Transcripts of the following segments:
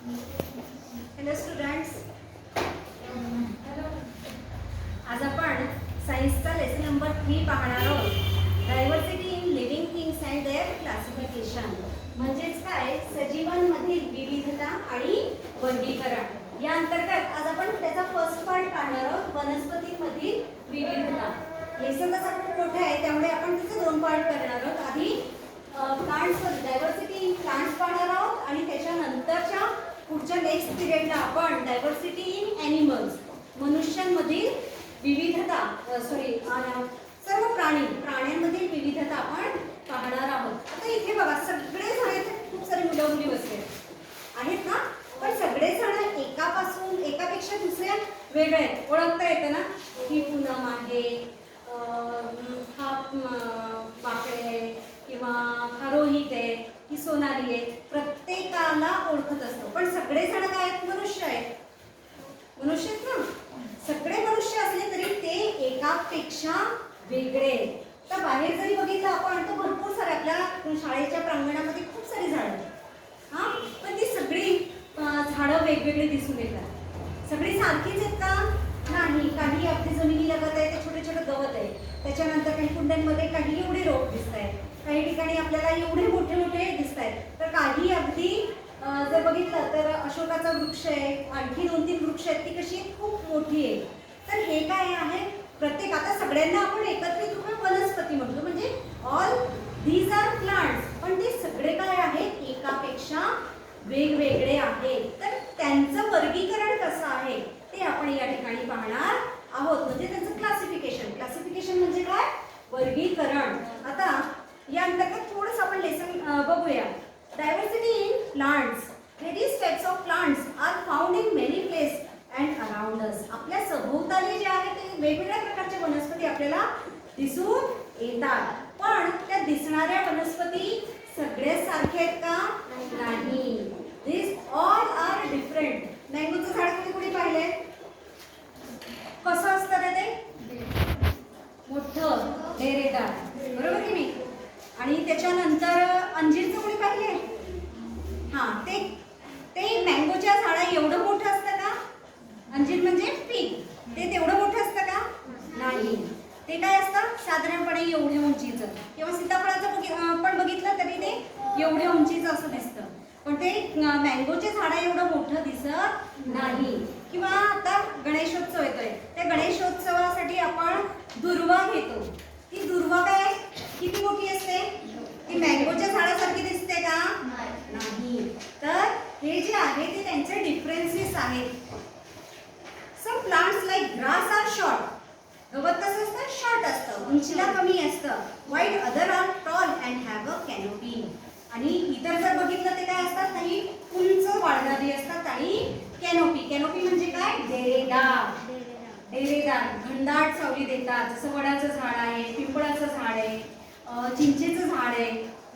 Hello students, आज आपण सायन्सचा लेसन नंबर 3 पाहणार आहोत. Diversity in living things and their classification. म्हणजेच काय, सजीवांमधील विविधता आणि वर्गीकरण. या अंतर्गत आज आपण त्याचा फर्स्ट पार्ट पाहणार आहोत, वनस्पतींमधील विविधता. लेसन तसा खूप मोठा आहे, त्यामुळे आपण त्याचे 2 पार्ट करणार आहोत. आधी प्लांट्स, डायव्हर्सिटी इन प्लांट्स पाहणार आहोत आणि त्याच्यानंतरच्या पुढच्या नेक्स्ट पिरियडला आपण डायव्हर्सिटी इन ॲनिमल्स, मनुष्यांमधील विविधता, सर्व प्राण्यांमधील विविधता आपण पाहणार आहोत. आता इथे बघा, सगळे जण खूप सारे मुलं मुली बसले आहेत ना, पण सगळे जण एकापेक्षा दुसऱ्या वेगळे आहेत. ओळखता येतं ना, ही पूनम आहे, हा पाकळे आहे, किंवा हा रोहित आहे, ही सोनाली आहे. प्रत्येकाला ओळखत असतो, पण सगळे जण काय आहेत? मनुष्य आहेत. मनुष्य आहेत ना, सगळे मनुष्य असले तरी ते एकापेक्षा वेगळे. तर बाहेर जरी बघितलं आपण तर भरपूर सारे आपल्या शाळेच्या प्रांगणामध्ये खूप सारी झाडं आहेत. हा, पण ती सगळी झाडं वेगवेगळी दिसून येतात. सगळी सारखीच आहेत का? नाही. काही अगदी जमिनीलगत आहे, ते छोटे छोटे गवत आहे. त्याच्यानंतर काही कुंड्यांमध्ये काही एवढे रोप दिसत आहेत, काही ठिकाणी आपल्याला एवढे मोठे मोठे दिसत आहेत. तर काही अगदी जर बघितलं तर अशोकाचा वृक्ष आहे, आणखी 2-3 वृक्ष आहेत, ती कशी खूप मोठी आहे. तर हे काय आहे, प्रत्येक, आता सगळ्यांना आपण एकत्रित रूपात वनस्पती म्हणतो, म्हणजे ऑल दीज आर प्लांट्स. पण ते सगळे काय आहेत? एकापेक्षा वेगवेगळे आहेत. तर त्यांचं वर्गीकरण कसं आहे ते आपण या ठिकाणी पाहणार आहोत. म्हणजे त्यांचं क्लासिफिकेशन म्हणजे काय? वर्गीकरण. आता या अंतर्गत थोडंसं आपण लेसन बघूया. Diversity in plants. Various types of plants are found in many place and around us. आपल्या सभोवताली जे आहे ते वेगवेगळ्या प्रकारच्या वनस्पती आपल्याला दिसून येतात. पण त्या दिसणाऱ्या वनस्पती सगळ्याच सारख्या आहेत का? नाही. दिस ऑल आर डिफरंट. मँगोचं झाड कोणी कोणी पाहिलंय? कसं असतं रे ते? मोठं, डेरेदार, बरोबर की नाही? आणि त्याच्यानंतर अंजीरचं कोणी पाहिले? हां, ते मँगोच्या झाडा एवढं मोठं असतं का? अंजीर म्हणजे फिग, ते तेवढं मोठं असतं का? नाही. ते काय असतं? साधारणपणे एवढ्या उंचीचं. किंवा सीताफळाचं पण बघितलं तरी ते एवढ्या उंचीचं असं दिसतं. पण ते मँगोचे झाड एवढं मोठं दिसत नाही. किंवा आता गणेशोत्सव येतोय, त्या गणेशोत्सवासाठी आपण दुर्वा घेतो. ती दुर्वा काय किती मोठी असते? ती मँगोच्या झाडासारखी दिसते का? नाही. तर हे जे आहे ते त्यांचे डिफरन्सेस आहेत. Some plants like grass are short. गवत कसं असतं? शॉर्ट असतं, उंचीला कमी असतं. While other are tall and have a canopy. आणि इतर जर बघितलं ते काय असतात? काही उंच वाढणारी असतात आणि कॅनोपी म्हणजे काय? डेरेदार, घनदाट सावली देतात. जसं वडाचं झाड आहे, पिंपळाचं झाड आहे, चिंचेचं झाड आहे.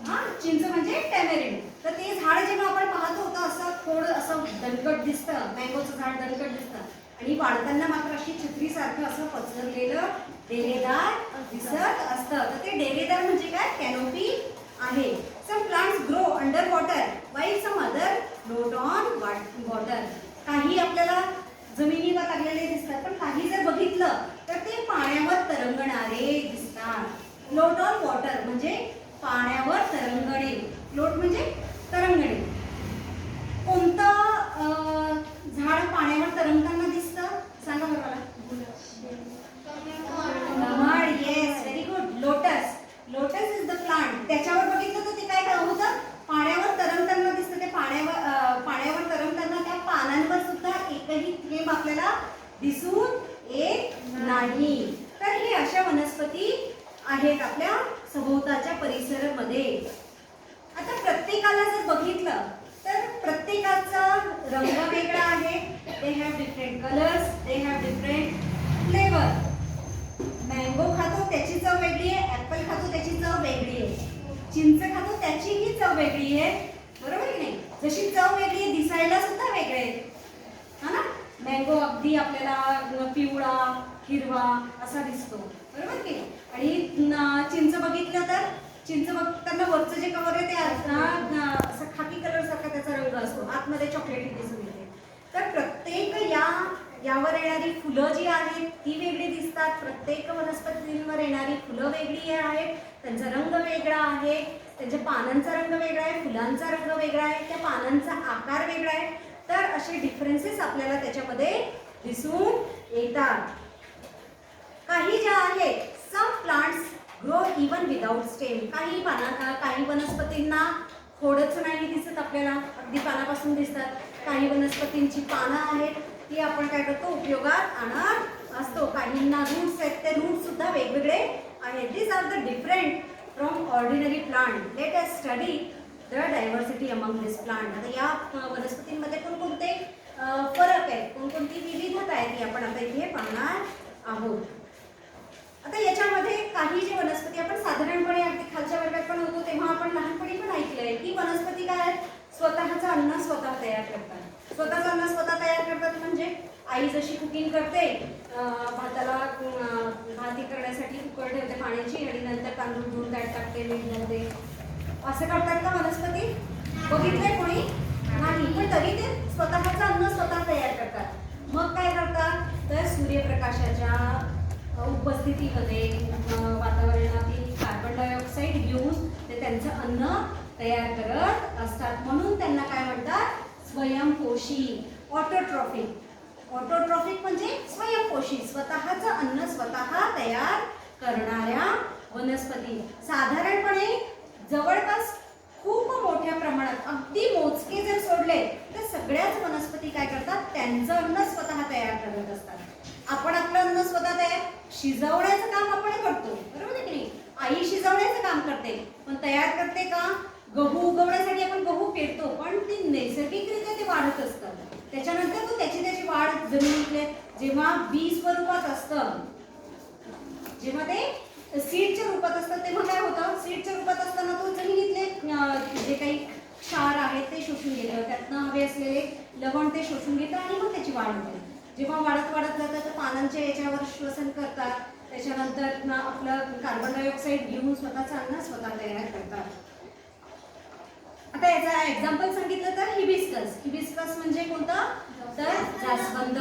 हा, चिंच म्हणजे टॅमॅरिंड. तर ते झाड जेव्हा आपण पाहत होतो असं थोडं असं दणकट दिसतं, मँगोचं झाड दणकट दिसतं, आणि वाढताना मात्र अशी छत्रीसारखं असं पसरलेलं डेरेदार दिसत असतं. तर ते डेरेदार म्हणजे काय? कॅनोपी आहे. Some plants grow under water while some other float on water. काही आपल्याला जमिनीवर लागलेले दिसतात, पण काही जर बघितलं तर ते पाण्यावर तरंगणारे दिसतात. फ्लोट ऑन वॉटर म्हणजे पाण्यावर तरंगणे. फ्लोट म्हणजे तरंगणे. कोणतं झाड पाण्यावर तरंगताना दिसतं? सांगा बरं मला. कमळ. Yes, very good. Lotus is the plant. त्याच्यावर बघितलं तर ते काय होतं? पाण्यावर तरंगताना दिसतं. ते पाण्यावर तरंगताना त्या पानांवर सुद्धा एकही थेंब आपल्याला दिसून येत नाही. तर हे अशा वनस्पती आहेत आपल्या सभोवताच्या परिसरामध्ये. आता प्रत्येकाला जर बघितलं तर प्रत्येकाचा रंग वेगळा आहे. They have different colours, they have different flavour. Mango खातो त्याची चव वेगळी आहे, ऍपल खातो त्याची चव वेगळी आहे, चिंच खातो त्याचीही चव वेगळी आहे, बरोबर की नाही? जशी चव वेगळी आहे, दिसायला सुद्धा वेगळे आहेत. हा ना, मँगो अगदी आपल्याला पिवळा, हिरवा असा दिसतो, बरोबर की? आणि चिंच बघितलं तर चिंच बघताना वरचं जे कवर आहे ते असं खाकी कलर सारखा त्याचा रंग असतो. आतमध्ये चॉकलेटी दिसून येते. तर प्रत्येक यावर येणारी फुलं जी आहेत ती वेगळी दिसतात. प्रत्येक वनस्पतींवर येणारी फुलं वेगळी आहेत, त्यांचा रंग वेगळा आहे, त्यांच्या पानांचा रंग वेगळा आहे, फुलांचा रंग वेगळा आहे, त्या पानांचा आकार वेगळा आहे. तर असे डिफरन्सेस आपल्याला त्याच्यामध्ये दिसून येतात. काही ज्या आहेत, some plants grow even without stem. काही वनस्पतींना खोडच नाही दिसत आपल्याला, अगदी पानापासून दिसतात. काही वनस्पतींची पानं आहेत ती आपण काय करतो, उपयोगात आणत असतो. काहींना रूट्स आहेत, ते रूट्स सुद्धा वेगवेगळे आहेत. These are the different from ordinary plant. Let us study the diversity among this plant. आता या वनस्पतींमध्ये कोणकोणते फरक आहेत, कोणकोणती विविधता आहे ती आपण आता इथे पाहणार आहोत. आता याच्यामध्ये काही जी वनस्पती आपण साधारणपणे अगदी खालच्या वर्गात पण होतो तेव्हा आपण लहानपणी पण ऐकलंय की वनस्पती काय आहेत, स्वतःचं अन्न स्वतः तयार करतात. स्वतःचं अन्न स्वतः तयार करतात म्हणजे आई जशी कुकिंग करते, भाताला भाती करण्यासाठी कुकर ठेवते पाण्याची आणि नंतर तांदूळ धुवून त्यात टाकते, मीठ घालते, असं करतात का वनस्पती? बघितलंय कोणी? नाही, पण तरी ते स्वतःचं अन्न स्वतः तयार करतात. मग काय करतात, तर सूर्यप्रकाशाच्या उपस्थितीमध्ये वातावरणातील कार्बन डायऑक्साईड घेऊन ते त्यांचं अन्न तयार करत असतात. म्हणून त्यांना काय म्हणतात, स्वयंपोषी, ऑटोट्रॉफिक. ऑटोट्रॉफिक म्हणजे स्वयंपोषी, स्वतःचं अन्न स्वतः तयार करणाऱ्या वनस्पती. साधारणपणे जवळपास खूप मोठ्या प्रमाणात, अगदी मोजके जर सोडले तर सगळ्याच वनस्पती काय करतात, त्यांचं अन्न स्वतः तयार करत असतात. आपण आपलं अन्न स्वतः तयार शिजवण्याचं काम आपण करतो, बरोबर आहे की नाही? आई शिजवण्याचं काम करते, पण तयार करते का? गहू उगवण्यासाठी आपण गहू पेरतो, पण ती नैसर्गिकरित्या ते वाढत असतात. त्याच्यानंतर तो त्याची वाढ जमिनीतले जेव्हा बी स्वरूपात असतं, जेव्हा ते सीडच्या रूपात असतं तेव्हा काय होतं, सीडच्या रूपात असताना तो जमिनीतले जे काही क्षार आहेत ते शोषून घेतं, त्यातनं हवे असलेले लवण ते शोषून घेतं आणि मग त्याची वाढ होते. जेव्हा वाढत जातं तर पानांच्या याच्यावर श्वसन करतात, त्याच्यानंतर आपलं कार्बन डायऑक्साईड घेऊन स्वतःचं अन्न स्वतः तयार करतात. आता याचा एक्झाम्पल सांगितलं तर हिबिस्कस. हिबिस्कस म्हणजे कोणतं, तर जास्वंद.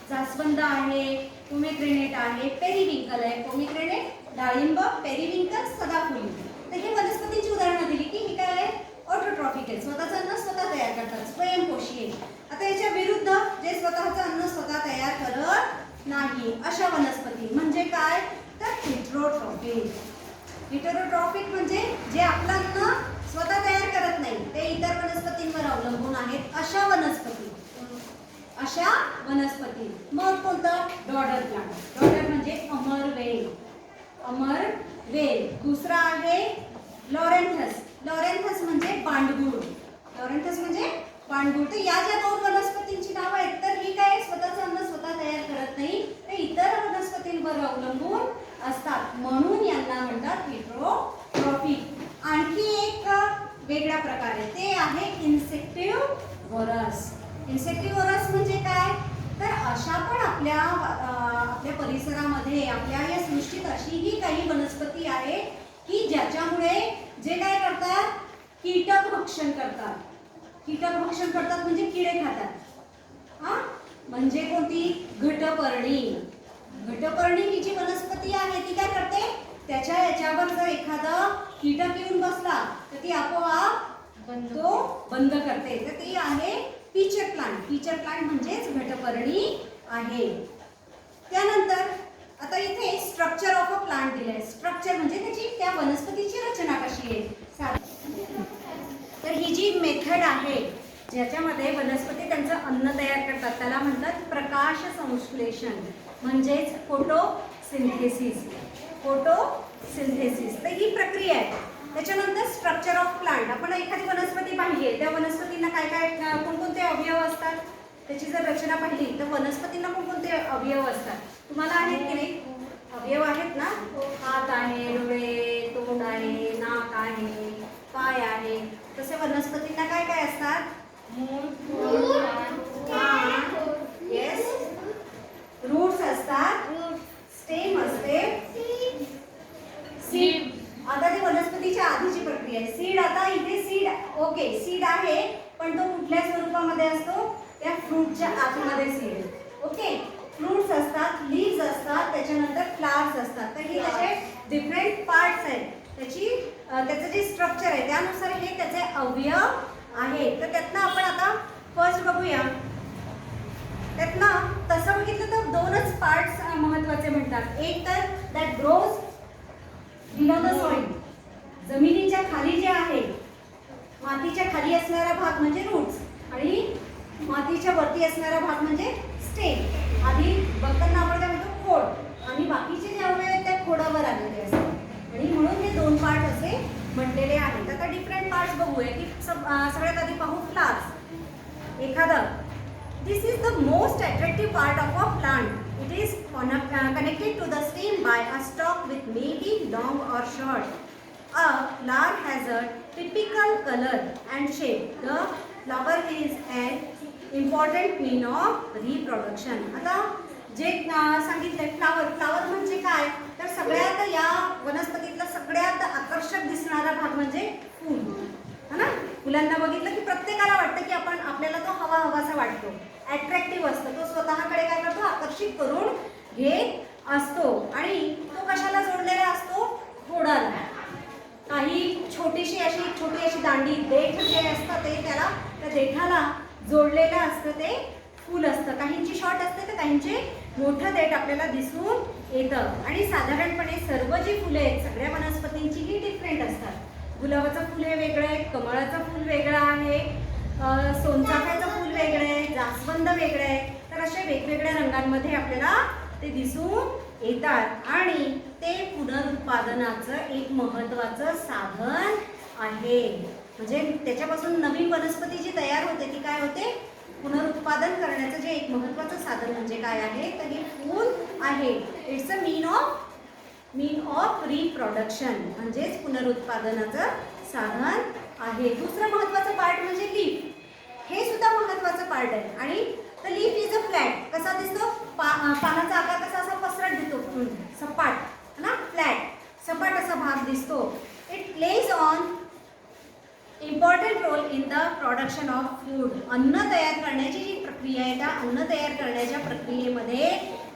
जास्वंद आहे, पोमेग्रेनेट आहे, पेरिविंकल आहे. पोमेग्रेनेट डाळिंब, पेरिविंकल सदाफुली. तर हे वनस्पतींची उदाहरणं दिली की ही काय आहे, ऑटोट्रॉफिक आहे, स्वतःचं अन्न स्वतः तयार करतात, स्वयंपोषी आहे. आता याच्या विरुद्ध जे स्वतःचं अन्न स्वतः तयार करत नाही अशा वनस्पती म्हणजे काय, तर हेटेरोट्रॉफिक. हेटेरोट्रॉफिक म्हणजे जे आपलं अन्न स्वतः तयार करत नाही, ते इतर वनस्पतींवर अवलंबून आहेत अशा वनस्पती. मग कोणतं, डॉडर प्लांट. डॉडर म्हणजे अमरवेल. दुसरा आहे लॉरेन्थस. लॉरेन्थस म्हणजे बांडगुळ. तर या ज्या दोन वनस्पतींची नावं आहेत, तर ही काय स्वतःचं अन्न स्वतः तयार करत नाही, ते इतर वनस्पतींवर अवलंबून असतात, म्हणून यांना म्हणतात हेटेरोट्रॉफिक. आणखी एक वेगळा प्रकार आहे, ते आहे इन्सेक्टिव्होरस. इन्सेक्टिव्होरस म्हणजे काय, तर अशा पण आपल्या परिसरामध्ये, आपल्या या सृष्टीत अशीही काही वनस्पती आहे की ज्याच्यामुळे जे काय करतात, कीटक भक्षण करतात. म्हणजे किडे खातात. म्हणजे कोणती, घटपर्णी. ही जी वनस्पती आहे ती काय करते, त्याच्या याच्यावर जर एखादा कीटक येऊन बसला तर ती आपोआप बंद करते. तर ती आहे पीचर प्लांट म्हणजेच घटपर्णी आहे. त्यानंतर आता इथे स्ट्रक्चर ऑफ अ प्लांट दिलंय. स्ट्रक्चर म्हणजे त्याची, त्या वनस्पतीची रचना कशी आहे. तर ही जी मेथड आहे ज्याच्यामध्ये वनस्पती त्यांचं अन्न तयार करतात त्याला म्हणतात प्रकाश संश्लेषण म्हणजेच फोटोसिंथेसिस. तर ही प्रक्रिया आहे. त्याच्यानंतर स्ट्रक्चर ऑफ प्लांट. आपण एखादी वनस्पती पाहिली आहे, त्या वनस्पतींना कोणकोणते अवयव असतात, त्याची जर रचना पाहिली तर वनस्पतींना कोणकोणते अवयव असतात, तुम्हाला आहेत की नाही? अवयव आहेत ना, हात आहे, डोळे, तोंड आहे, नाक आहे, पाय आहे. तसे वनस्पतींना काय काय असतात, येस, रूट्स असतात, स्टेम असते, सीड. आता ती वनस्पतीच्या आधीची प्रक्रिया आहे. सीड, आता इथे सीड, ओके, सीड आहे पण तो कुठल्या स्वरूपात फ्रूटच्या आतमध्ये सीड. ओके, फ्रूट्स असतात, लीव्स असतात, त्याच्यानंतर फ्लावर्स असतात. तर हे त्याचे डिफरंट पार्ट्स आहेत. त्याचं जे स्ट्रक्चर आहे त्यानुसार हे त्याचे अवयव आहे. तर त्यातनं आपण आता फर्स्ट बघूया. त्यातनं तसं बघितलं तर दोनच पार्ट्स महत्त्वाचे म्हणतात. एक तर that grows below the soil, जमिनीच्या खाली जे आहे, मातीच्या खाली असणारा भाग म्हणजे रूट्स आणि मातीच्या वरती असणारा भाग म्हणजे स्टेम. आधी बघताना आपण काय म्हणतो खोड, आणि बाकीचे जे अवयव आहेत त्या खोडावर आलेले असतात आणि म्हणून हे दोन पार्ट असे म्हटलेले आहेत. आता डिफरंट पार्ट्स बघूया की सगळ्यात आधी पाहू फ्लावर्स. एखादं this is the most attractive part of a plant. It is connected to the stem by a stalk with maybe long or short. A flower has a typical color and shape. The flower is an important mean of reproduction. आता जे सांगितलंय flower म्हणजे काय, तर सगळ्यात या वनस्पतीतला सगळ्यात आकर्षक दिसणारा भाग म्हणजे फूल, है ना. फुलांना बघितलं की प्रत्येकाला वाटतं की आपल्याला तो हवासा वाटतो, अट्रॅक्टिव्ह असतो. तो स्वतःकडे काय करतो, आकर्षित करून घेत असतो. आणि तो कशाला जोडलेला असतो, खोडाला. काही छोटी अशी दांडी, देठ जे असतं ते त्याला, त्या देठाला जोडलेलं असतं ते फूल असतं. काहींची शॉर्ट असते तर काहींचे मोठं देठ आपल्याला दिसून येतं. आणि साधारणपणे सर्व जी फुले आहेत सगळ्या वनस्पतींची ही डिफरंट असतात. गुलाबाचं फूल हे वेगळं आहे, कमळाचं फूल वेगळं आहे, सोनचाफ्याचं फूल वेगळं आहे, जास्वंद वेगळं आहे. तर असे वेगवेगळ्या रंगांमध्ये आपल्याला ते दिसून येतात. आणि ते पुनरुत्पादनाचं एक महत्त्वाचं साधन आहे. म्हणजे त्याच्यापासून नवीन वनस्पती जी तयार होते ती काय होते, पुनरुत्पादन करण्याचं जे एक महत्त्वाचं साधन म्हणजे काय आहे, तर हे फूल आहे. It's a mean of reproduction, म्हणजेच पुनरुत्पादनाचं साधन आहे. दुसरं महत्त्वाचं पार्ट म्हणजे लीफ. हे सुद्धा महत्त्वाचं पार्ट आहे. आणि the leaf is a flat. कसा दिसतो, पानाचा आकार कसा असा पसरट दिसतो, सपाट, है ना, फ्लॅट, सपाट असा भाग दिसतो. It plays on important role in the production of food. अन्न तयार करण्याची जी प्रक्रिया आहे त्या अन्न तयार करण्याच्या प्रक्रियेमध्ये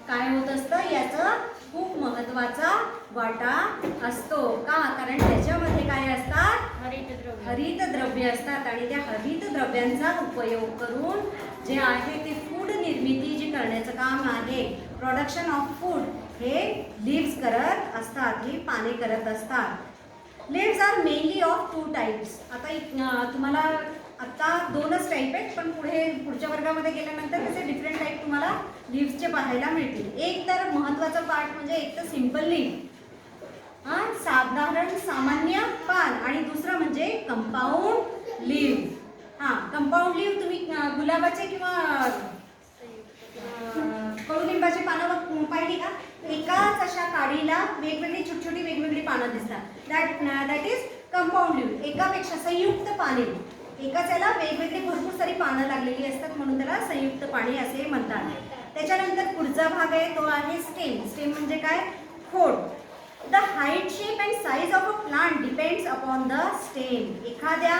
काय होत असतं, याचं खूप महत्त्वाचा वाटा असतो. का, कारण त्याच्यामध्ये काय असतात, हरित द्रव्य असतात. आणि त्या हरित द्रव्यांचा उपयोग करून जे आहे ते फूड निर्मिती जी करण्याचं काम आहे, प्रोडक्शन ऑफ फूड, हे लीव्स करत असतात, ही पाने करत असतात. Leaves are mainly of 2 types. आता तुम्हाला आता 2च टाईप आहेत, पण पुढच्या वर्गामध्ये गेल्यानंतर त्याचे डिफरंट टाईप तुम्हाला लीव्सचे पाहायला मिळतील. एक तर महत्त्वाचा पार्ट म्हणजे एक तर सिम्पल लीव्ह, साधारण सामान्य पान, आणि दुसरं म्हणजे कंपाऊंड लीव्ह. कंपाऊंड लीव्ह तुम्ही गुलाबाचे किंवा कडुलिंबाची पानं पाहिली का, एकाच अशा काडीला वेगवेगळी छोटी वेगवेगळी पानं दिसतात. That is compound leave. एकापेक्षा संयुक्त पाने, एकाच याला वेगवेगळी भरपूर सारी पानं लागलेली असतात, म्हणून त्याला संयुक्त पाने असे म्हणतात. त्याच्यानंतर पुढचा भाग आहे तो आहे स्टेम. स्टेम म्हणजे काय, खोड. The height, shape and size of a plant depends upon the stem. एखाद्या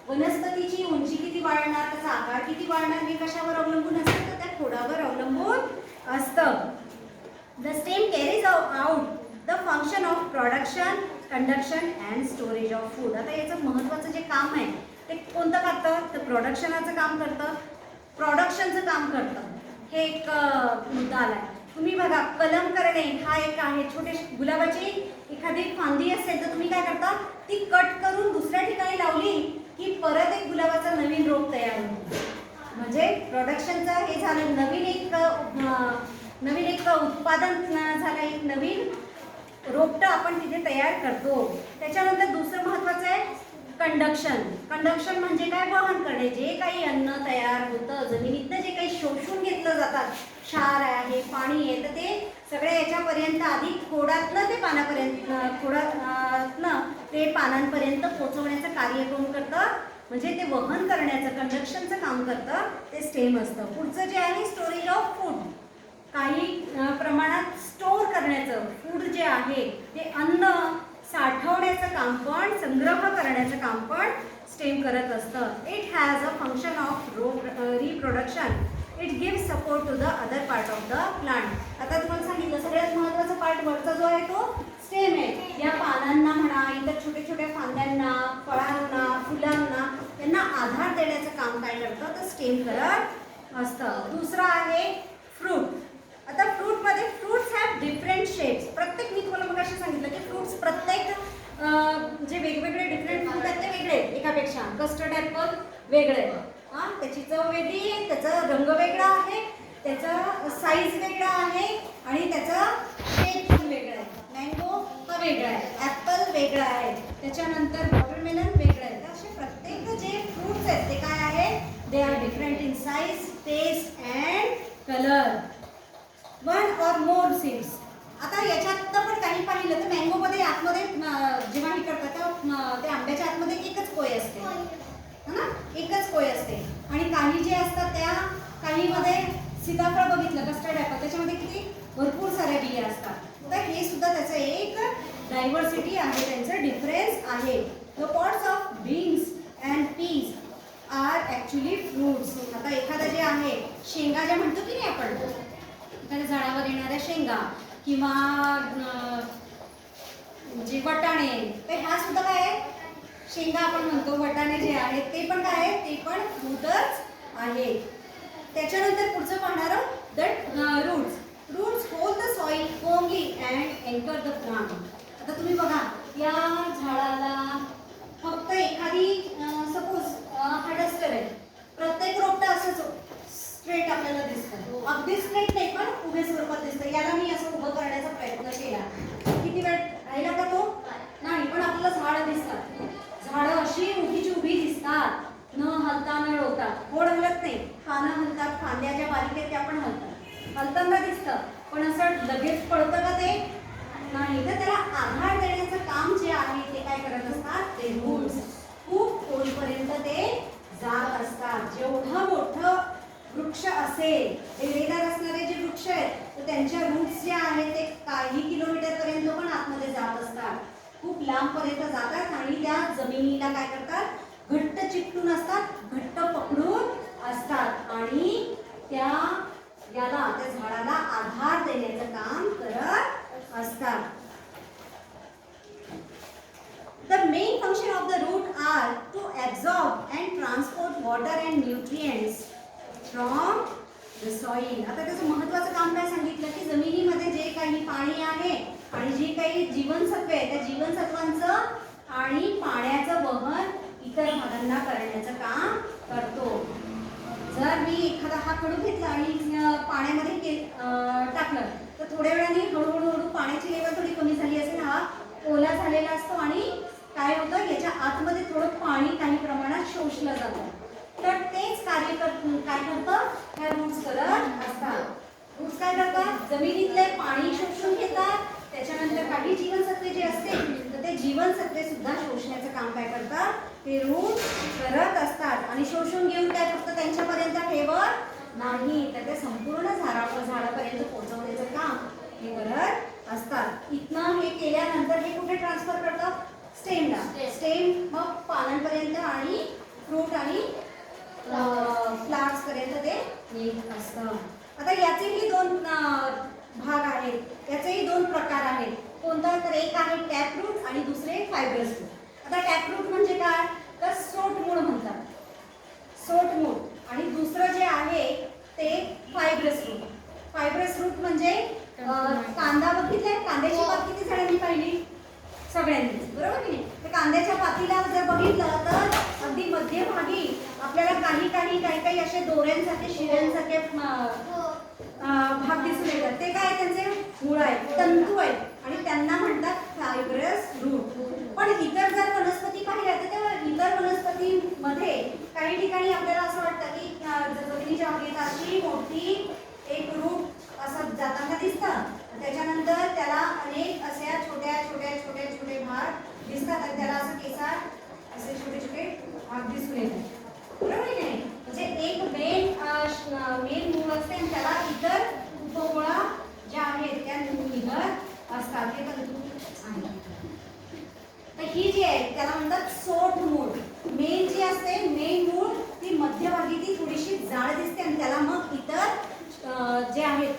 वनस्पतीची उंची किती वाढणार, त्याचा आकार किती वाढणार, हे कशावर अवलंबून असतं, तर त्या खोडावर अवलंबून असतं. The stem carries out the function of production, conduction and storage of food. आता याचं महत्त्वाचं जे काम आहे ते कोणतं करतं, तर प्रोडक्शनाचं काम करतं, प्रोडक्शनचं काम करतं. हे एक मुद्दा आला आहे. तुम्ही बघा, कलम करणे हा एक आहे. छोटे गुलाबाची एखादी फांदी असेल तर तुम्ही काय करता, ती कट करून दुसऱ्या ठिकाणी लावली की परत एक गुलाबाचा नवीन रोप तयार होतो. म्हणजे प्रोडक्शनचं हे झालं, नवीन एक उत्पादन झालं, एक नवीन रोपटं आपण तिथे तयार करतो. त्याच्यानंतर दुसरं महत्त्वाचं आहे कंडक्शन. कंडक्शन म्हणजे काय, वहन करणे. जे काही अन्न तयार होतं जमिनीतनं, जे काही शोषून घेतलं जातात, क्षार आहे, पाणी आहे, तर ते सगळ्या याच्यापर्यंत आधी खोडातनं ते पानापर्यंत, खोडातनं ते पानांपर्यंत पोहोचवण्याचं कार्य कोण करतं, म्हणजे ते वहन करण्याचं, कंडक्शनचं काम करतं ते स्टेम असतं. पुढचं जे आहे स्टोरेज ऑफ फूड, काही प्रमाणात स्टोअर करण्याचं, फूड जे आहे ते अन्न साठवण्याचं काम पण, संग्रह करण्याचं काम पण स्टेम करत असतं. It has a function of reproduction. It gives support to the other part of the plant. आता तुम्हाला सांगितलं सगळ्यात महत्त्वाचा पार्ट वरचा जो आहे तो स्टेम आहे. या पानांना म्हणा, इतर छोट्या छोट्या फांद्यांना, फळांना, फुलांना त्यांना आधार देण्याचं काम काय करतं तर स्टेम करत असतं. दुसरं आहे फ्रूट. आता फ्रूटमध्ये फ्रूट्स हॅव डिफरंट शेप्स. प्रत्येक मी तुम्हाला मगाशी सांगितलं की फ्रूट्स प्रत्येक जे वेगवेगळे डिफरंट फ्रूट आहेत ते वेगळे आहेत एकापेक्षा. कस्टर्ड ॲपल वेगळं आहे, हां त्याची चव वेगळी आहे, त्याचा रंग वेगळा आहे, त्याचा साईज वेगळा आहे आणि त्याचा शेप पण वेगळा आहे. मँगो हा वेगळा आहे, ॲपल वेगळा आहे, त्याच्यानंतर वॉटरमेलन वेगळं आहे. तर असे प्रत्येक जे फ्रूट्स आहेत ते काय आहे, they are different in size, taste and colour. One or more seeds. आता याच्यात पण काही पाहिलं तर मँगोमध्ये आतमध्ये जेव्हा हे करतात तेव्हा त्या आंब्याच्या आतमध्ये एकच कोय असते, है ना, एकच कोय असते. आणि काही जे असतात त्या काहीमध्ये सीताफळ बघितलं कस्टर्ड ॲपल त्याच्यामध्ये किती भरपूर साऱ्या बिया असतात. तर हे सुद्धा त्याचं एक डायव्हर्सिटी आहे, त्यांचं डिफरन्स आहे. The pods of beans and peas are actually fruits. आता एखादं जे आहे शेंगा ज्या म्हणतो की नाही आपण, एखाद्या झाडावर येणाऱ्या शेंगा किंवा जे वटाणे, तर ह्या सुद्धा काय आहे शेंगा आपण म्हणतो. वटाणे जे आहेत ते पण काय आहे, ते पण फ्रूटच आहे. त्याच्यानंतर पुढचं पाहणार the roots. Roots hold the soil firmly and anchor the plant. आता तुम्ही बघा या झाडाला फक्त एखादी सपोज हा डस्टर आहे, प्रत्येक रोपटा असंच स्ट्रेट आपल्याला दिसतं, अगदी स्ट्रेट नाही पण उभे स्वरूपात दिसतं. याला मी असं उभं करण्याचा प्रयत्न केला, किती वेळ राहिला का तो नाही, पण आपल्याला झाडं दिसतात. झाडं अशी उभीची उभी दिसतात, न हलता न डोलता. गोड हलत नाही, पानं हलतात, फांद्या ज्या बारीक आहेत त्या पण हलतात, हलताना दिसतं. पण असं लगेच पडतं का ते नाही. तर त्याला आधार देण्याचं काम जे आहे ते काय करत असतात, ते रूट्स खूप खोलपर्यंत ते जात असतात. जेवढं मोठं वृक्ष असेल, वेगवेगळ्या असणारे जे वृक्ष आहेत तर त्यांच्या रूट्स जे आहेत ते काही किलोमीटरपर्यंत पण आतमध्ये जात असतात, खूप लांबपर्यंत जातात आणि त्या जमिनीला काय करतात, घट्ट चिकटून असतात, घट्ट पकडून असतात आणि त्या झाडाला आधार देण्याचं काम करत असतात. The main function of the root are to absorb and transport water and nutrients from the soil. आता त्याचं महत्त्वाचं काम काय सांगितलं की जमिनीमध्ये जे काही पाणी आहे आणि जी काही जीवनसत्वे आहे त्या जीवनसत्वांचं आणि पाण्याचं वहन इतर भागांना करण्याचं काम करतो. जर मी एखादा हा खडू घेतला आणि पाण्यामध्ये टाकलं तर थोड्या वेळाने हळूहळू पाण्याची लेवल थोडी कमी झाली असेल, हा ओला झालेला असतो आणि काय होतं याच्या आतमध्ये थोडं पाणी काही प्रमाणात शोषलं जातं. तर तेच कार्य काय करतं ह्या रूट्स करत असतात. रूट्स काय करतात, जमिनीतले पाणी शोषून घेतात, त्याच्यानंतर काही जीवनसत्वे जे असते तर ते जीवनसत्वे सुद्धा शोषण्याचं काम काय करतात, ते रूट्स करत असतात. आणि शोषून घेऊन काय फक्त त्यांच्यापर्यंत ठेवत नाही तर ते संपूर्ण झाडापर्यंत पोहोचवण्याचं काम हे करत असतात. इथनं हे केल्यानंतर हे कुठे ट्रान्सफर करतात, स्टेमला. स्टेम मग पानांपर्यंत आणि फ्रूट आणि फ्लावर्स पर्यंत ते येत असतं. आता याचेही दोन भाग आहेत, याचेही दोन प्रकार आहेत. कोणता तर एक आहे टॅप रूट आणि दुसरे फायब्रस रूट. आता टॅप रूट म्हणजे काय तर सोट मूळ म्हणतात, सोट मूळ. आणि दुसरं जे आहे ते फायब्रस रूट. फायब्रस रूट म्हणजे कांदा बघितलाय, कांद्याची पात किती जणांनी पाहिली, सगळ्यांनी बरोबर की नाही. तर कांद्याच्या पातीला जर बघितलं तर अगदी मध्यभागी आपल्याला काही असे दोऱ्यांसारखे शिऱ्यांसारखे भाग दिसून येतात. ते काय त्यांचे मूळ आहेत, तंतू आहेत आणि त्यांना म्हणतात फायब्रस रूट. पण इतर जर वनस्पती पाहिल्या तर त्या इतर वनस्पतीमध्ये काही ठिकाणी आपल्याला असं वाटतं की जमिनीच्या हवेत अशी मोठी एक रूट असं जाताना दिसतं, त्याच्यानंतर त्याला अनेक अशा छोटे भाग दिसतात आणि त्याला असं केसार असे छोटे भाग दिसून येतात, बरोबर की नाही. म्हणजे एक मेन मूळ असते आणि त्याला इतर उपमुळा ज्या आहेत त्या निघत असतात. हे तंतू आहे. तर ही जी आहे त्याला म्हणतात सोट मूळ. मेन जी असते मेन मूळ ती मध्यभागी ती थोडीशी जाड दिसते आणि त्याला मग इतर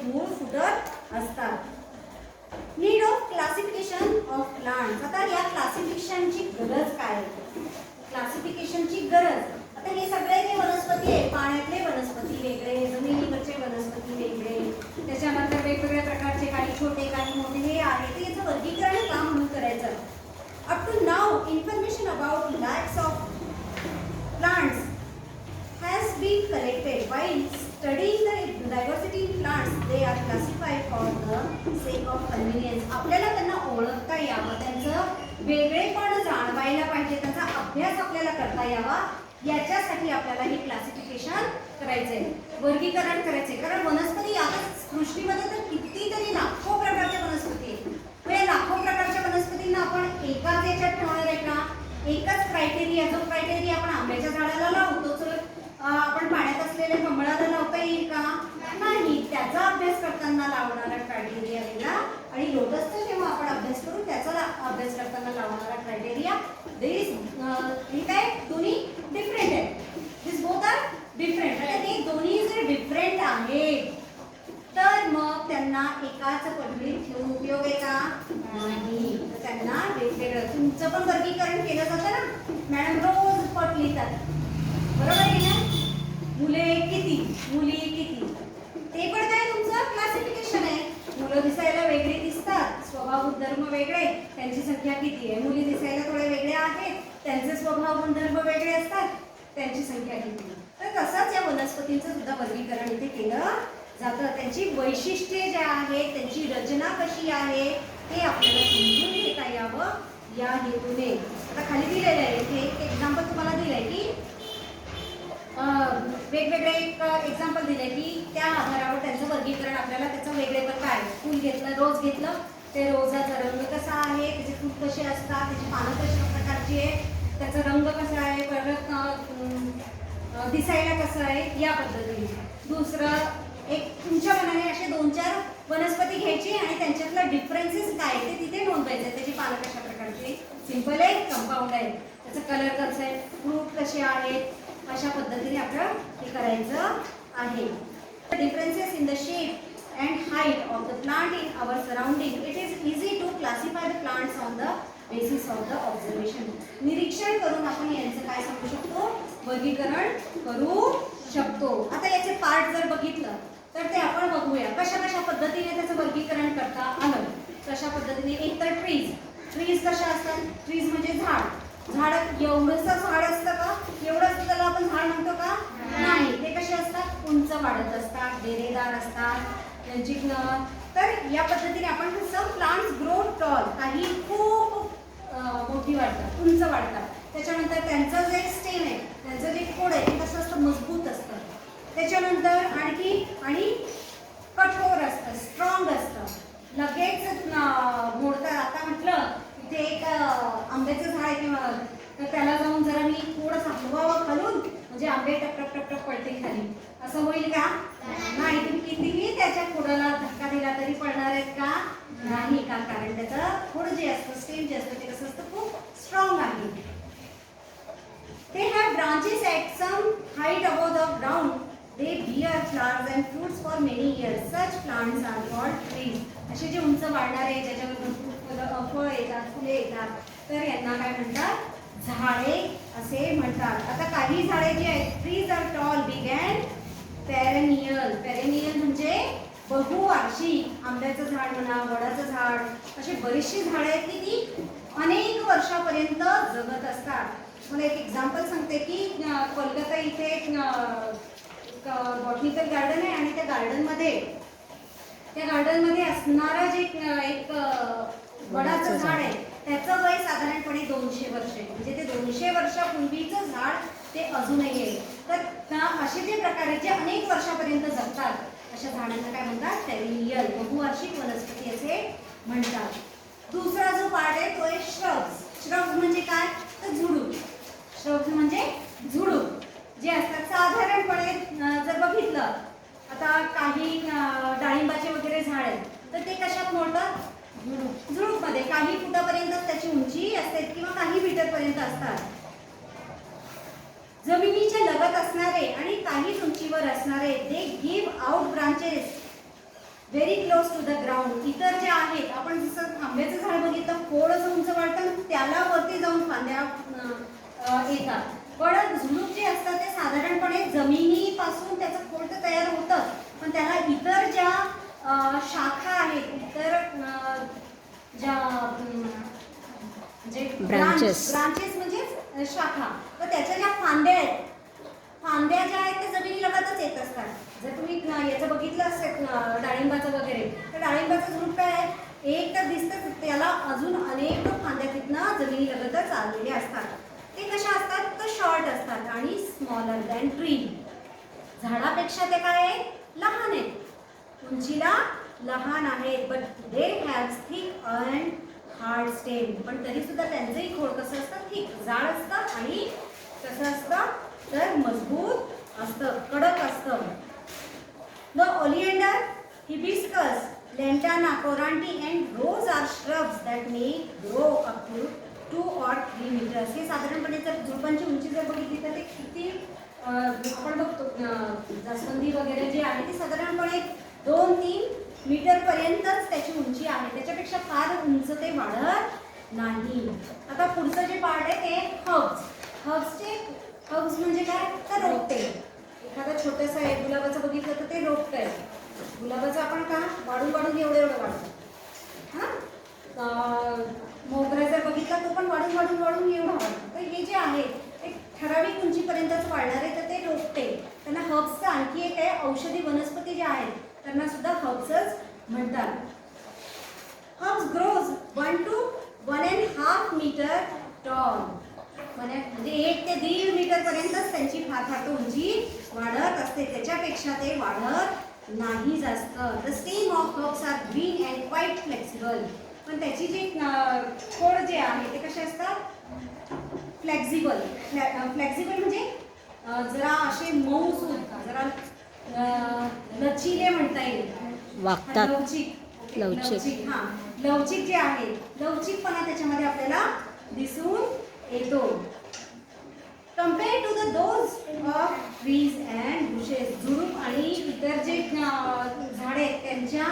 मूळ फुटत असतात. Need of classification of plants. आता या क्लासिफिकेशनची गरज काय? क्लासिफिकेशनची गरज, आता हे सगळे जे वनस्पती आहे, पाण्यातले वनस्पती वेगळे, जमिनीवरचे वनस्पती वेगळे, त्याच्यानंतर वेगवेगळ्या प्रकारचे, काही छोटे काही मोठे हे आहे, तर याचं वर्गीकरण का म्हणून करायचं? Up to now information about lakhs of plants has been collected. While studying the diversity in plants, they are classified for the sake of convenience. आपल्याला त्यांना ओळखता यावं, त्यांचं वेगळेपण जाणवायला पाहिजे, त्यांचा अभ्यास आपल्याला करता यावा, याच्यासाठी आपल्याला हे क्लासिफिकेशन करायचंय, वर्गीकरण करायचंय. कारण वनस्पती आता सृष्टीमध्ये तर कितीतरी लाखो प्रकारच्या वनस्पती आहेत. या लाखो प्रकारच्या वनस्पतींना आपण एकाच याच्यात ठेवणार आहे का? एकच क्रायटेरिया, जो क्रायटेरिया आपण आंब्याच्या झाडाला लावतो, आपण पाण्यात असलेल्या कमळाला लावता येईल का? नाही. त्याचा अभ्यास करताना लावणारा क्रायटेरिया वेगळा आणि लोटसचा जेव्हा आपण अभ्यास करू त्याचा अभ्यास करताना लावणारा क्रायटेरिया हे काय दोन्ही डिफरंट आहे. दिस बोथ आर डिफरंट. आता ते दोन्ही जर डिफरंट आहेत तर मग त्यांना एकाच पडळीत ठेवून उपयोग आहे का? नाही. तर त्यांना वेगवेगळं, तुमचं पण वर्गीकरण केलं जातं ना, मॅडम रोज पट लिहितात, बरोबर आहे ना? मुले किती, मुली किती, ते पण काय तुमचं क्लासिफिकेशन आहे. मुलं दिसायला वेगळी दिसतात, स्वभाव गुणधर्म वेगळे, त्यांची संख्या किती आहे. मुली दिसायला थोडे वेगळे आहेत, त्यांचे स्वभाव गुणधर्म वेगळे असतात, त्यांची संख्या किती. तर तसंच या वनस्पतींचं सुद्धा वर्गीकरण इथे केलं जातं. त्यांची वैशिष्ट्ये ज्या आहेत, त्यांची रचना कशी आहे ते आपल्याला समजून घेता यावं या हेतूने. आता खाली दिलेलं आहे, इथे एक एक्झाम्पल तुम्हाला दिलंय की वेगवेगळे एक एक्झाम्पल दिले की त्या आधारावर त्यांचं वर्गीकरण आपल्याला, त्याचं वेगळेपण काय. फूल घेतलं, रोज घेतलं, ते रोजाचा रंग कसा आहे, त्याचे फूल कसे असतात, त्याची पानं कशा प्रकारची आहे, त्याचा रंग कसा आहे, परत दिसायला कसं आहे, या पद्धतीने. दुसरं एक तुमच्या मनाने असे 2-4 वनस्पती घ्यायची आणि त्यांच्यातलं डिफरन्सेस काय ते तिथे नोंदवायचे. त्याची पानं कशा प्रकारची, सिंपल आहे, कंपाऊंड आहे, त्याचा कलर कसा आहे, फ्रूट कसे आहेत, अशा पद्धतीने आपल्याला हे करायचं आहे. Differences in the shape and height of the plant in our surrounding. It is easy to classify the plants on the basis of the observation. निरीक्षण करून आपण यांचं काय सांगू शकतो, वर्गीकरण करू शकतो. आता याचे पार्ट जर बघितलं तर ते आपण बघूया कशा कशा पद्धतीने त्याचं वर्गीकरण करता आलं. कशा पद्धतीने, एक तर ट्रीज कशा असतात. ट्रीज म्हणजे झाड एवढंसं झाड असतं का? एवढंच त्याला आपण झाड म्हणतो का? नाही. ते कसे असतात, उंच वाढत असतात, डेरेदार असतात त्यांची. तर या पद्धतीने आपण कसं प्लांट्स ग्रो टॉल, काही खूप मोठी वाढतात, उंच वाढतात. त्याच्यानंतर त्यांचं जे स्टेम आहे, त्यांचं जे खोड आहे ते कसं असतं, मजबूत असतं. त्याच्यानंतर आणखी आणि कठोर असतं, स्ट्रॉंग असतं, लगेच मोडतात. आता म्हटलं इथे एक आंब्याचं झाड आहे किंवा, तर त्याला जाऊन जरा मी थोडंसं हलवावं खालून, म्हणजे आंबे टप टप पडते खाली, असं होईल का? नाही. तुम्ही कितीही त्याच्या खोडाला धक्का दिला तरी पडणार आहेत का? नाही. का? कारण त्याचं खोड जे असतं, स्टेम जे असतं, ते कसं असतं, खूप स्ट्रॉंग आहे. They have branches at some height above the ground. They bear flowers and fruits for many years. Such plants are called trees. असे जे उंच वाढणारे, ज्याच्यावर भरपूर फळ येतात, फुले येतात, तर यांना काय म्हणतात, झाडे असे म्हणतात. आता काही झाडे जी आहेत, trees are tall, big and perennial. Perennial म्हणजे बहुवार्षिक. आंब्याचं झाड म्हणा, वडाचं झाड, अशी बरीचशी झाडं आहेत की ती अनेक वर्षापर्यंत जगत असतात. मला एक एक्झाम्पल सांगते की कोलकाता इथे एक बॉटनिकल गार्डन आहे आणि त्या गार्डनमध्ये असणारं जे एक वडाचं झाड आहे त्याचं वय साधारणपणे 200 वर्ष आहे. म्हणजे ते 200 वर्षापूर्वीचं झाड ते अजूनही आहे. तर असे जे प्रकार आहेत जे अनेक वर्षापर्यंत जगतात अशा झाडांना काय म्हणतात, पेरिनियल, बहुवार्षिक वनस्पती असे म्हणतात. दुसरा जो पार्ट आहे तो आहे श्रब्स. श्रब्स म्हणजे काय, तर झुडूप. श्रब्स म्हणजे झुडूप जे असतात. साधारणपणे जर बघितलं, आता काही डाळिंबाचे वगैरे झाड आहेत तर ते कशात मोडतात, झुडूपमध्ये. काही फुटापर्यंत त्याची उंची असते किंवा काही मीटरपर्यंत असतात. जमिनीच्या लगत असणारे आणि काही उंचीवर असणारे, they give out branches very close to the ground. इतर जे आहेत आपण जसं आंब्याचं झाड बघितलं थोडंसं उंच वाढतं त्याला वरती जाऊन फांद्या येतात. पण झुडूप जे असतात ते साधारणपणे जमिनीपासून त्याचं खोड तर तयार होतं पण त्याला इतर ज्या शाखा आहेत इतर ज्या म्हणजे ब्रांचेस म्हणजे शाखा तर त्याच्या ज्या फांद्या आहेत फांद्या ज्या आहेत त्या जमिनीलगतच येत असतात. जर तुम्ही याचं बघितलं असेल डाळिंबाचं वगैरे तर डाळिंबाचं झुडूप काय आहे एक तर दिसतं त्याला अजून अनेक फांद्या तिथनं जमिनीलगतच आलेल्या असतात. ते कशा असतात तर शॉर्ट असतात आणि स्मॉलर दॅन ट्री. झाडापेक्षा ते काय आहेत लहान आहेत उंचीला लहान आहेत but they have thick and hard stem. पण तरी सुद्धा त्यांचंही खोड कसं असतं थिक जाड असतं आणि कसं असतं तर मजबूत असतं कडक असतं. द ओलिएंडर हिबिस्कस लॅन्टाना कोरांटी and rose are shrubs that may grow up to 2 or 3 meters. हे साधारणपणे जर झुडपांची उंची जर बघितली तर ते किती आपण बघतो जास्वंदी वगैरे जे आहे ते साधारणपणे 2-3 मीटर पर्यंतच त्याची उंची आहे. त्याच्यापेक्षा फार उंच ते वाढत नाही. आता पुढचं जे पार्ट आहे ते हर्ब्स म्हणजे काय तर रोपटे. एखादं छोटंसं आहे गुलाबाचं बघितलं तर ते रोपटं आहे. गुलाबाचं आपण का वाढून एवढं वाढतो हां. मोगरा जर बघितला तो पण वाढून एवढा वाढतो. तर हे जे आहे ते ठराविक उंचीपर्यंतच वाढणारे तर ते रोपटे. त्यांना हर्ब्सचं आणखी एक आहे औषधी वनस्पती ज्या आहेत त्यांना सुद्धा हर्ब्सच म्हणतात. Herbs grows 1 to 1.5 meter tall. म्हणजे 1 ते 1.5 मीटर पर्यंतच त्यांची फार उंची वाढत असते त्याच्यापेक्षा ते वाढत नाही जास्त. The stem of herbs are green and quite flexible. पण त्याची जी खोड जे आहे ते कसे असतात फ्लेक्झिबल म्हणजे जरा असे मऊ सुद्धा जरा लचिले म्हणता येईल वागतात लवचिक हां लवचिक जे आहे लवचिकपणा त्याच्यामध्ये आपल्याला दिसून येतो. Compare to the those of trees and bushes. झुडूप आणि इतर जे झाडे आहेत त्यांच्या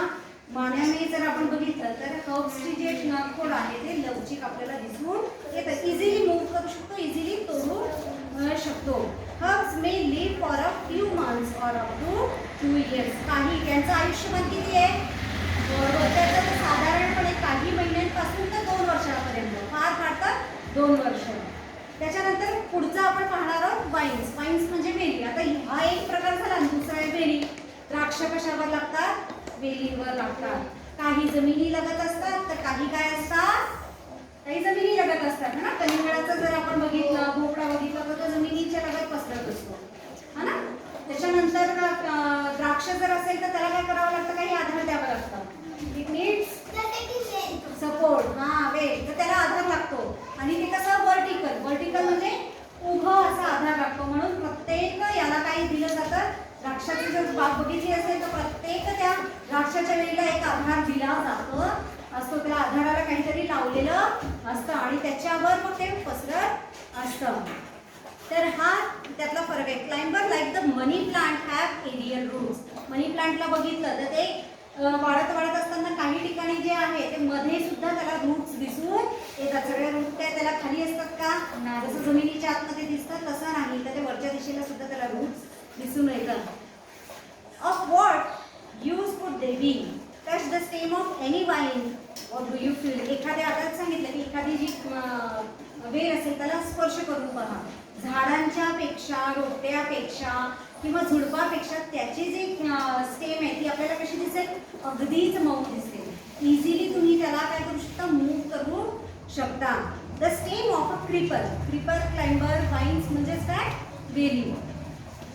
मानाने जर आपण बघितलं तर हर्ब्सची जे खोड आहे ते लवचिक आपल्याला दिसून येतं. इझिली मूव्ह करू शकतो इझिली तोडू शकतो. Herbs may live for a few months or up to 2 years. काही त्यांचं आयुष्यमान किती आहे त्याचं साधारणपणे काही महिन्यांपासून तर 2 वर्षापर्यंत फार तर 2 वर्ष. त्याच्यानंतर पुढचं आपण पाहणार आहोत वाईन्स म्हणजे वेली. आता हा एक प्रकार झाला दुसरा आहे वेली. द्राक्ष कशावर लागतात वेलींवर लागतात. काही जमिनी लगत असतात तर काही काय असतात काही जमिनी लगत असतात ना. कलिंगडाचं जर आपण बघितलं भोपळा बघितला तर तो जमिनीच्या लगत पसरत असतो हा ना. त्याच्यानंतर द्राक्ष जर असेल तर त्याला काय करावं लागतं काही आधार द्यावा लागतं. इट नीड्स सपोर्ट वेल तर त्याला आधार लागतो. आणि ते कसं वर्टिकल म्हणजे उभं असा आधार लागतो. म्हणून प्रत्येक याला काही दिलं जातं. द्राक्षाची जर बाग बघितली असेल तर प्रत्येक त्या द्राक्षाच्या वेळेला एक आधार दिला जातो असतो. त्याला आधाराला काहीतरी लावलेलं असतं आणि त्याच्यावर मग ते पसरत असतं. तर हा त्यातला फरक आहे. Climber like the money plant have aerial roots. Money प्लांटला बघितलं तर ते वाढत असताना काही ठिकाणी जे आहे ते मध्ये सुद्धा त्याला रूट्स दिसून येतात. सगळ्या रूट काय त्याला खाली असतात का जसं जमिनीच्या आतमध्ये दिसतात तसं नाही तर ते वरच्या दिशेला सुद्धा त्याला रूट्स दिसून येतात. Of what use could they B. Touch the stem of any wine what do you feel. एखाद्या आता सांगितलं की एखादी जी वेल असेल त्याला स्पर्श करून पहा. झाडांच्या पेक्षा रोपट्यापेक्षा किंवा झुडपापेक्षा त्याची जी स्टेम आहे ती आपल्याला कशी दिसेल अगदीच मऊ दिसेल. इझिली तुम्ही त्याला काय करू शकता मूव्ह करू शकता. The stem of a creeper climber wines म्हणजेच काय वेली.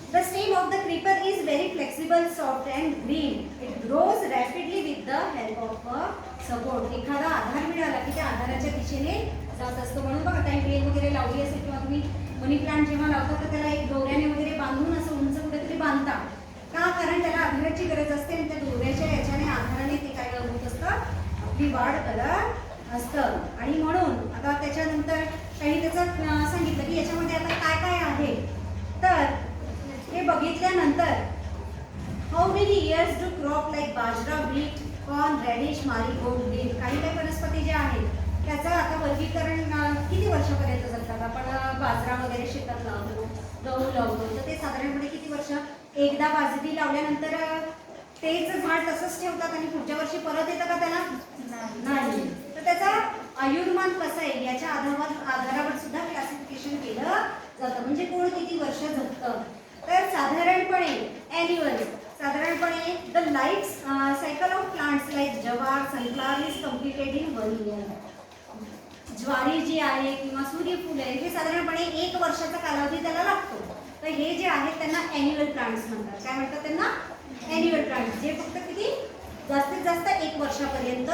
The stem of the creeper is very flexible, soft and green. It grows rapidly with the help of a support. एखादा आधार मिळाला की त्या आधाराच्या दिशेने जात असतो. म्हणून बघा काही वेल वगैरे लावली असेल किंवा तुम्ही मनी प्लांट जेव्हा लावता तर त्याला एक दोऱ्याने वगैरे बांधून असं उंच कुठेतरी बांधता का कारण त्याला आधाराची गरज असते आणि त्या दोऱ्याच्या याच्याने आधाराने ते काय होत असतं आपली वाढ करत असतं. आणि म्हणून आता त्याच्यानंतर काही त्याचं सांगितलं की याच्यामध्ये आता काय काय आहे तर हे बघितल्यानंतर how many years do crop like bajra, wheat, corn, radish, marigold, beet. काही काही वनस्पती ज्या आहेत त्याचं आता वर्गीकरण किती वर्षापर्यंत जगतात. आपण बाजरा वगैरे शेतात लावतो, गहू लावतो, तर ते साधारणपणे किती वर्ष. एकदा बाजरी लावल्यानंतर तेच झाड तसंच ठेवतात आणि पुढच्या वर्षी परत येतं का त्याला. नाही. तर त्याचा आयुर्मान कसं आहे याच्या आधारावर सुद्धा क्लासिफिकेशन केलं जातं. म्हणजे कोण किती वर्ष जगतं. तर साधारणपणे ॲन्युअल, साधारणपणे the life cycle of plants like jowar, sunflower is completed in 1 year. ज्वारी जी आहे किंवा सूर्यफूल आहे हे साधारणपणे 1 वर्षाचा कालावधी त्याला लागतो. तर हे जे आहेत त्यांना ॲन्युअल प्लांट्स म्हणतात. काय म्हणतात त्यांना. Annual plants. जे फक्त किती जास्तीत जास्त 1 वर्षापर्यंत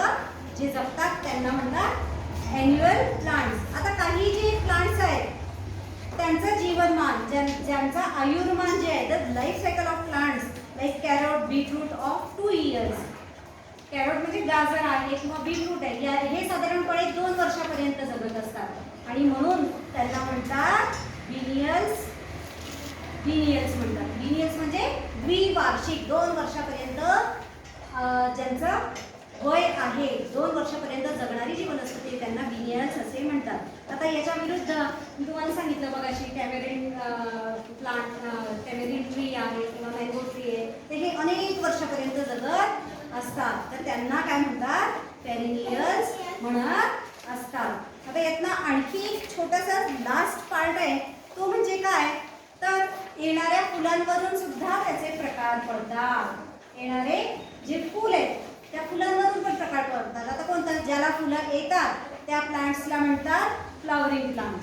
जे जगतात त्यांना म्हणतात ॲन्युअल प्लांट्स. आता काही जे प्लांट्स आहेत त्यांचं जीवनमान ज्यांचा आयुर्मान जे आहे the life cycle of plants like carrot, beetroot of 2 years. Carrot म्हणजे गाजर आहे किंवा बीटरूट आहे हे साधारणपणे 2 वर्षापर्यंत जगत असतात आणि म्हणून त्यांना म्हणतात बिनियल्स. बिनियल्स म्हणतात. बिनियल्स म्हणजे द्विवार्षिक 2 वर्षापर्यंत ज्यांचं वय आहे 2 वर्षापर्यंत जगणारी जी वनस्पती आहे त्यांना बिनियल्स असे म्हणतात. आता याच्या विरुद्ध मी तुम्हाला सांगितलं बघाशी टॅमेरिन प्लांट, टॅमेरिन ट्री आहे किंवा मँगो ट्री आहे तर हे अनेक वर्षापर्यंत जगत असतात. तर त्यांना काय म्हणतात पेरिनियल्स म्हणत असतात. आता यातनं आणखी एक छोटासा लास्ट पार्ट आहे तो म्हणजे काय तर येणाऱ्या फुलांवरून सुद्धा त्याचे प्रकार पडतात. येणारे जे फूल आहेत त्या फुलांवरून पण प्रकार पडतात. आता कोणतं ज्याला फुलं येतात त्या प्लांट्सला म्हणतात फ्लॉवरिंग प्लांट.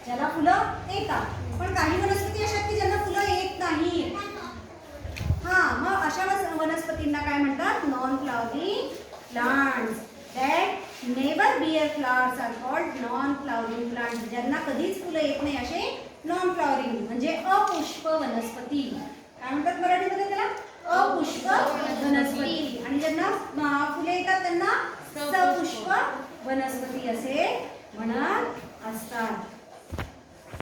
ज्याला फुलं येतात. पण काही वनस्पती अशा की ज्यांना फुलं येत नाही. मग अशा वनस्पतींना काय म्हणतात non flowering plants. That never bear flowers are called non flowering plants. ज्यांना कधीच फुलं येत नाही असे नॉन फ्लॉवरिंग म्हणजे अपुष्प वनस्पती. काय म्हणतात मराठीमध्ये त्याला अपुष्प वनस्पती. आणि ज्यांना फुले येतात त्यांना सपुष्प वनस्पती असे म्हणत असतात.